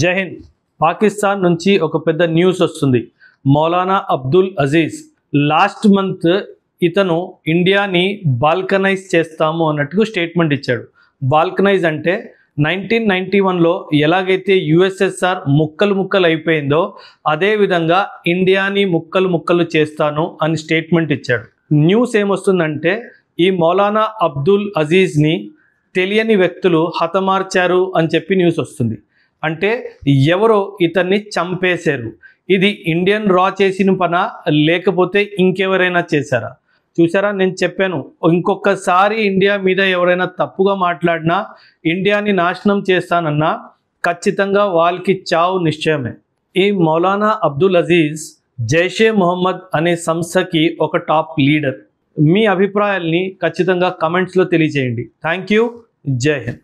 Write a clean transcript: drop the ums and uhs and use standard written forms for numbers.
జై హింద్. పాకిస్తాన్ నుంచి ఒక పెద్ద న్యూస్ వస్తుంది. మౌలానా అబ్దుల్ అజీజ్ లాస్ట్ మంత్ ఇతను ఇండియాని బాల్కనైజ్ చేస్తాము అన్నట్టుగా స్టేట్మెంట్ ఇచ్చాడు. బాల్కనైజ్ అంటే 1991లో ఎలాగైతే యుఎస్ఎస్ఆర్ ముక్కలు ముక్కలు అయిపోయిందో అదేవిధంగా ఇండియాని ముక్కలు ముక్కలు చేస్తాను అని స్టేట్మెంట్ ఇచ్చాడు. న్యూస్ ఏమొస్తుందంటే ఈ మౌలానా అబ్దుల్ అజీజ్ని తెలియని వ్యక్తులు హతమార్చారు అని చెప్పి న్యూస్ వస్తుంది. అంటే ఎవరో ఇతన్ని చంపేశారు. ఇది ఇండియన్ రా చేసిన పనా లేకపోతే ఇంకెవరైనా చేశారా? చూసారా, నేను చెప్పాను, ఇంకొకసారి ఇండియా మీద ఎవరైనా తప్పుగా మాట్లాడినా, ఇండియాని నాశనం చేస్తానన్నా ఖచ్చితంగా వాళ్ళకి చావు నిశ్చయమే. ఈ మౌలానా అబ్దుల్ అజీజ్ జైషే మొహమ్మద్ అనే సంస్థకి ఒక టాప్ లీడర్. మీ అభిప్రాయాల్ని ఖచ్చితంగా కమెంట్స్లో తెలియజేయండి. Thank you. జై హింద్.